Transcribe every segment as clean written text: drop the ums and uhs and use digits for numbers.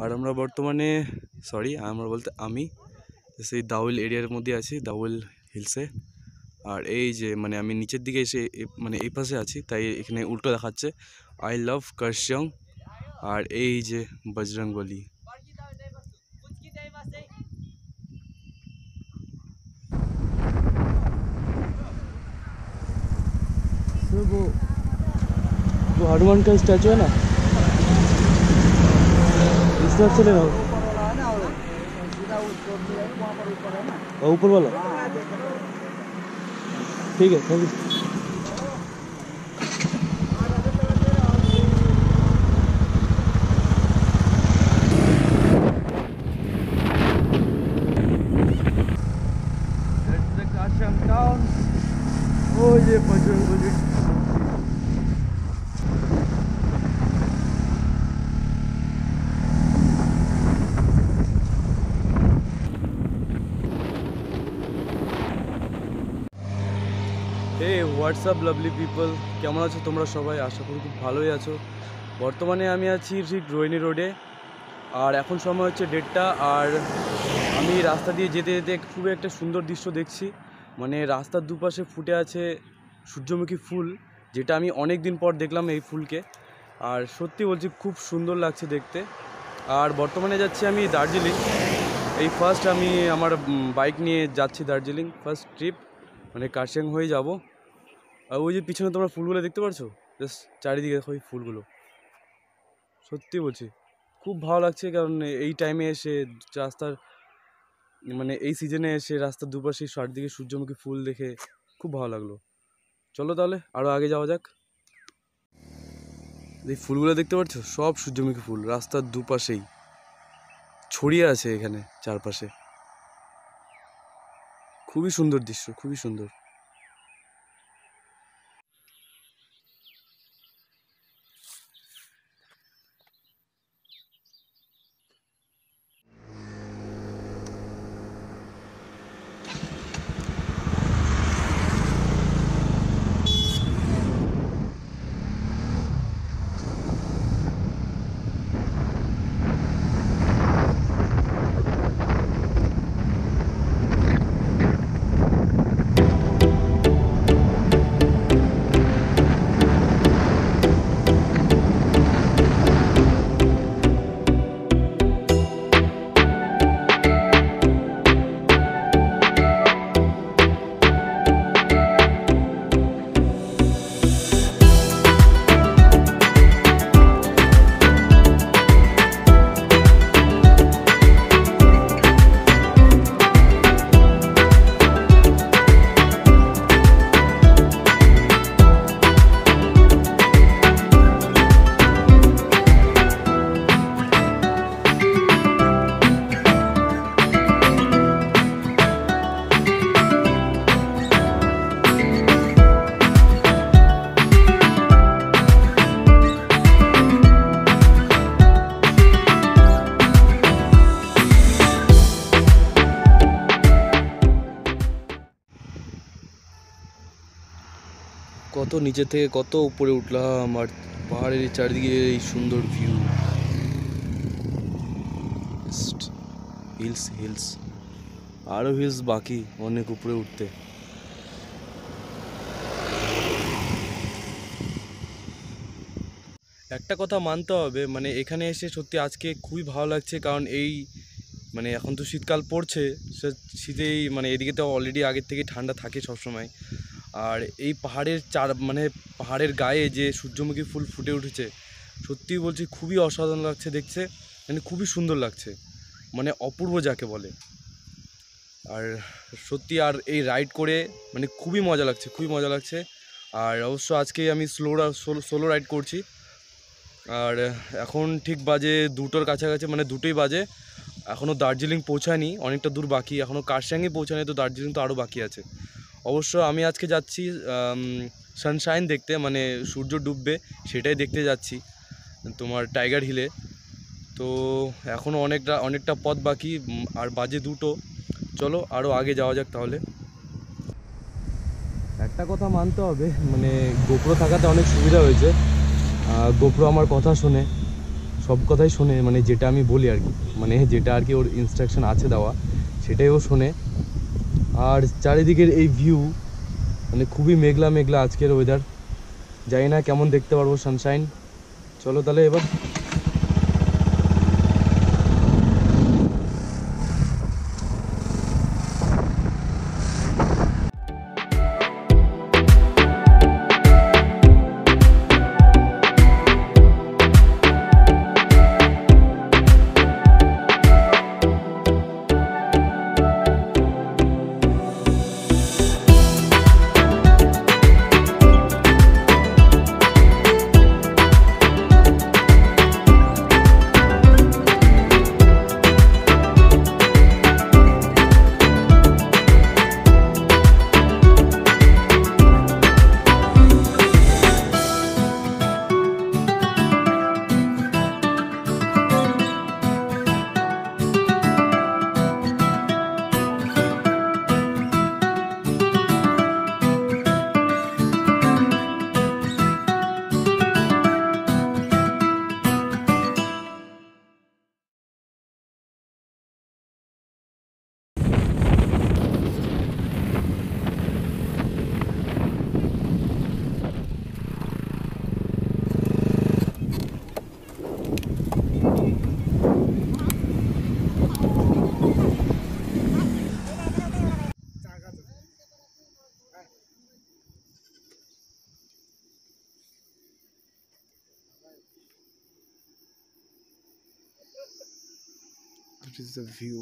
আর আমরা বর্তমানে আমরা বলতে আমি সেই দাউল এরিয়ার মধ্যে আছি, দাউল হিলসে। আর এই যে মানে আমি নিচের দিকে এসে মানে এই পাশে আছি, তাই এখানে উল্টো দেখাচ্ছে আই লাভ কার্শিয়ং। আর এই যে বজরংবলী। वो हनुमान का स्टैचू है ना, इस तरफ चले ना, ऊपर वाला। ठीक है, थैंक यू। ओ ये Bajrangbali. Hey WhatsApp lovely people, কেমন আছো তোমরা সবাই? আশা করি খুব ভালোই আছো। বর্তমানে আমি আছি ঠিক রোহিণী রোডে, আর এখন সময় হচ্ছে 1:30। আর আমি রাস্তা দিয়ে যেতে যেতে খুবই একটা সুন্দর দৃশ্য দেখছি। মানে রাস্তার দুপাশে ফুটে আছে সূর্যমুখী ফুল, যেটা আমি অনেক দিন পর দেখলাম এই ফুলকে। আর সত্যি বলছি খুব সুন্দর লাগছে দেখতে। আর বর্তমানে যাচ্ছি আমি দার্জিলিং। এই ফার্স্ট আমি আমার বাইক নিয়ে যাচ্ছি দার্জিলিং, ফার্স্ট ট্রিপ, মানে কার্শিয়ং হয়ে যাব। আর ওই যে পিছনে তোমরা ফুলগুলো দেখতে পাচ্ছো, জাস্ট চারিদিকে দেখো এই ফুলগুলো। সত্যি বলছি খুব ভালো লাগছে, কারণ এই টাইমে এসে রাস্তার মানে এই সিজনে এসে রাস্তার দুপাশে চারদিকে সূর্যমুখী ফুল দেখে খুব ভালো লাগলো। চলো তাহলে আরও আগে যাওয়া যাক। এই ফুলগুলো দেখতে পাচ্ছ, সব সূর্যমুখী ফুল রাস্তার দুপাশেই ছড়িয়ে আছে এখানে চারপাশে। খুবই সুন্দর দৃশ্য, খুবই সুন্দর। কত নিচে থেকে কত উপরে উঠলাম, আর পাহাড়ের চারিদিকে এই সুন্দর ভিউ। হিলস হিলস, আরও হিলস বাকি অনেক উপরে উঠতে। একটা কথা মানতে হবে, মানে এখানে এসে সত্যি আজকে খুবই ভালো লাগছে, কারণ এই মানে এখন তো শীতকাল পড়ছে, শীতেই মানে এদিকে তো অলরেডি আগের থেকে ঠান্ডা থাকে সবসময়। আর এই পাহাড়ের পাহাড়ের গায়ে যে সূর্যমুখী ফুল ফুটে উঠেছে, সত্যিই বলছি খুবই অসাধারণ লাগছে দেখছে, মানে খুবই সুন্দর লাগছে, মানে অপূর্ব যাকে বলে। আর সত্যি আর এই রাইড করে মানে খুবই মজা লাগছে, খুবই মজা লাগছে। আর অবশ্য আজকে আমি সোলো রাইড করছি। আর এখন ঠিক বাজে 2টোর কাছাকাছি, মানে 2টোই বাজে। এখনও দার্জিলিং পৌঁছায়নি, অনেকটা দূর বাকি। এখনও কার্শিয়াংই পৌঁছায়নি, তো দার্জিলিং তো আরও বাকি আছে। অবশ্য আমি আজকে যাচ্ছি সানশাইন দেখতে, মানে সূর্য ডুববে সেটাই দেখতে যাচ্ছি তোমার টাইগার হিলে। তো এখনও অনেকটা পথ বাকি, আর বাজে 2টো। চলো আরও আগে যাওয়া যাক তাহলে। একটা কথা মানতে হবে, মানে গোপ্রো থাকাতে অনেক সুবিধা হয়েছে। গোপ্রো আমার কথা শুনে, সব কথাই শোনে, মানে যেটা আমি বলি আর কি, মানে যেটা আর কি ওর ইনস্ট্রাকশন আছে দেওয়া সেটাই ও শোনে। আর চারিদিকের এই ভিউ, মানে খুবই মেঘলা মেঘলা আজকের ওয়েদার, জানি না কেমন দেখতে পারবো সানশাইন। চলো তাহলে এবার। That is the view.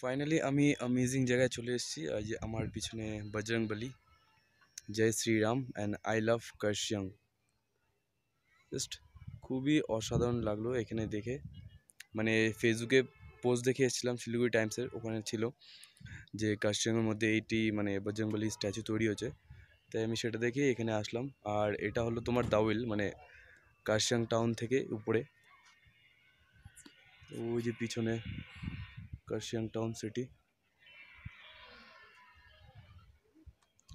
Finally আমি অ্যামেজিং জায়গায় চলে এসেছি। আর যে আমার পিছনে বজরংবলী, জয় Shriram and I love Kurseong. Just খুবই অসাধারণ লাগলো এখানে দেখে। মানে ফেসবুকে পোস্ট দেখে এসেছিলাম শিলিগুড়ি টাইমসের, ওখানে ছিল যে কার্শিয়াংয়ের মধ্যে এইটি মানে বজরংবলী স্ট্যাচু তৈরি হয়েছে। তাই আমি সেটা দেখে এখানে আসলাম। আর এটা হলো তোমার দাউইল, মানে কার্শিয়াং টাউন থেকে উপরে, ওই যে পিছনে কার্শিয়াং টাউন সিটি।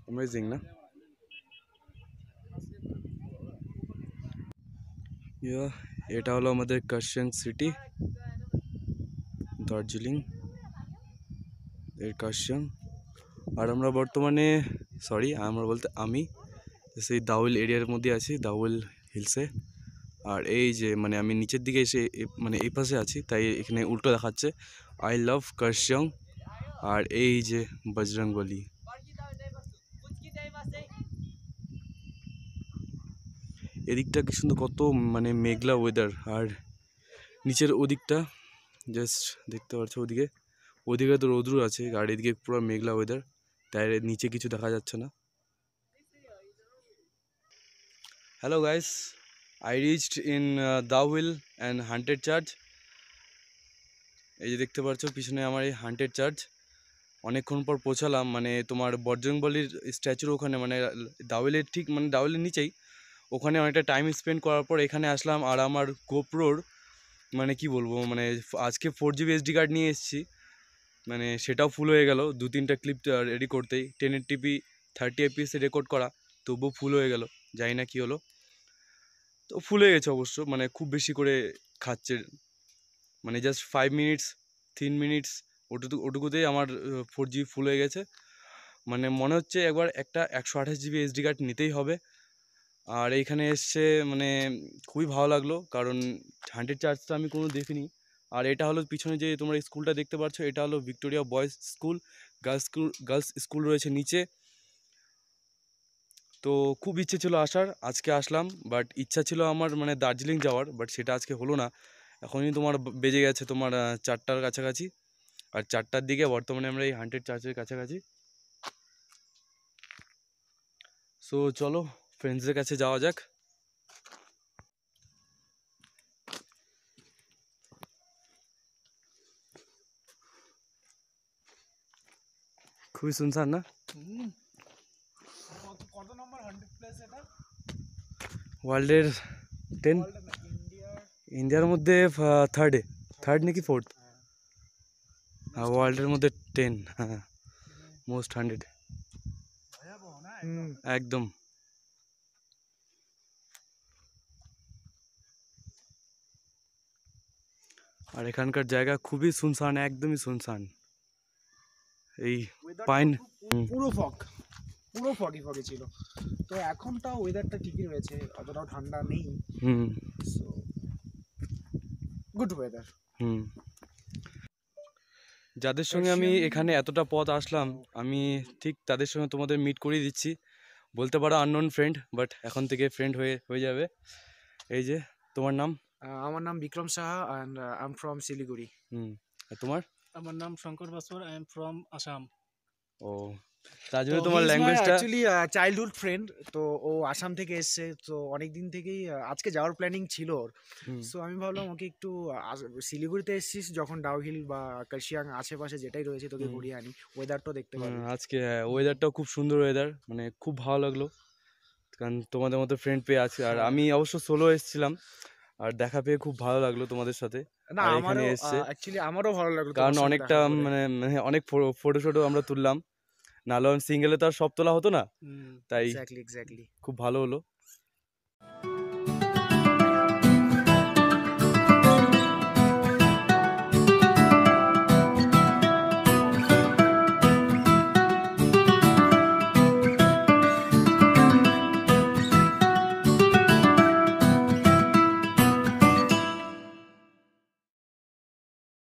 অ্যামেজিং না? এটা হলো আমাদের কার্শিয়াং সিটি, দার্জিলিং এর কার্শিয়াং। আর আমরা বর্তমানে আমরা বলতে আমি সেই দাউইল এরিয়ার মধ্যে আছি, দাউইল হিলসে। আর এই যে মানে আমি নিচের দিকে এসে মানে এই পাশে আছি, তাই এখানে উল্টো দেখাচ্ছে আই লাভ কার্শিয়াং। আর এই যে বজরংবলী। এদিকটা কি সুন্দর, কত মানে মেঘলা ওয়েদার। আর নিচের ওদিকটা জাস্ট দেখতে পাচ্ছ, ওদিকে তো রোদ্রু আছে, আর এদিকে পুরো মেঘলা ওয়েদার, তাই নিচে কিছু দেখা যাচ্ছে না। Hello guys, I reached in Dowhill and haunted church. এই যে দেখতে পাচ্ছ পিছনে আমার এই হান্টেড চার্চ। অনেকক্ষণ পর পৌঁছালাম, মানে তোমার বজরংবলীর স্ট্যাচুর ওখানে, মানে দাউইলের ঠিক মানে দাউইলের নিচেই। ওখানে অনেকটা টাইম স্পেন্ড করার পর এখানে আসলাম। আর আমার গোপ্রোর মানে কি বলবো, মানে আজকে 4GB SD কার্ড নিয়ে এসেছি, মানে সেটাও ফুল হয়ে গেল 2-3টা ক্লিপ রেডি করতেই। 1080p 30 fps রেকর্ড করা, তবুও ফুল হয়ে গেল, জানি না কি হলো। তো ফুল হয়ে গেছে অবশ্য, মানে খুব বেশি করে খাচ্ছে, মানে জাস্ট 5 মিনিটস 3 মিনিটস ওটুকুতেই আমার 4GB ফুল হয়ে গেছে। মানে মনে হচ্ছে একবার একটা 128GB SD কার্ড নিতেই হবে। আর এইখানে এসছে মানে খুবই ভালো লাগলো, কারণ হান্টেড চার্চটা আমি কোনো দেখিনি। আর এটা হলো পিছনে যে তোমরা স্কুলটা দেখতে পাচ্ছ, এটা হলো Victoria boys school, girls school রয়েছে নিচে। তো খুব ইচ্ছে ছিল আসার, আজকে আসলাম। বাট ইচ্ছা ছিল আমার মানে দার্জিলিং যাওয়ার, বাট সেটা আজকে হলো না। এখনই তোমার বেজে গেছে তোমার 4টার কাছাকাছি। আর 4টার দিকে বর্তমানে আমরা এই হান্টেড চার্চের কাছাকাছি। সো চলো ফ্রেন্ডসদের কাছে যাওয়া যাক। খুবই শুনশান না? কত নম্বর 100 প্লেস এটা? ওয়ার্ল্ডের 10, ইন্ডিয়ার মধ্যে থার্ড নাকি ফোর্থ, ওয়ার্ল্ডের মধ্যে 10, হ্যাঁ, মোস্ট 100 একদম। আর এখানকার জায়গা খুবই শুনশান, একদমই শুনশান। এই পাইন পুরো ফগি ছিল। তো এখনটা ওয়েদারটা ঠিকই রয়েছে, অতটাও ঠান্ডা নেই। So good weather. যাদের সঙ্গে আমি এখানে এতটা পথ আসলাম, আমি ঠিক তাদের সঙ্গে তোমাদের মিট করিয়ে দিচ্ছি। বলতে পারো আননোন ফ্রেন্ড, বাট এখন থেকে ফ্রেন্ড হয়ে যাবে। এই যে তোমার নাম? আমার নাম Bikram Saha and I am from Siliguri. আর তোমার? আমার নাম Shankar Basur, I am from Assam. ও, তার জন্য তোমার ল্যাঙ্গুয়েজটা অ্যাকচুয়ালি চাইল্ডহুড ফ্রেন্ড। তো ও আসাম থেকে এসছে, তো অনেক দিন থেকেই আজকে যাওয়ার প্ল্যানিং ছিল ওর। সো আমি ভাবলাম ওকে একটু শিলিগুড়িতে এসছিস যখন, ডাউহিল বা কার্শিয়াং আশেপাশে যেটাই রয়েছে তোকে ঘুরিয়ে আনি, ওয়েদারটাও দেখতে পাবি। আজকে ওয়েদারটাও খুব সুন্দর ওয়েদার, মানে খুব ভালো লাগলো, কারণ তোমাদের মতো ফ্রেন্ড পেয়ে আছে। আর আমি অবশ্য সোলো এসেছিলাম, আর দেখা পেয়ে খুব ভালো লাগলো তোমাদের সাথে। না, আমারও ভালো লাগলো, কারণ অনেকটা মানে অনেক ফটো আমরা তুললাম, নাহলে সিঙ্গেলে তো আর সব তোলা হতো না, তাই এক্স্যাক্টলি খুব ভালো হলো।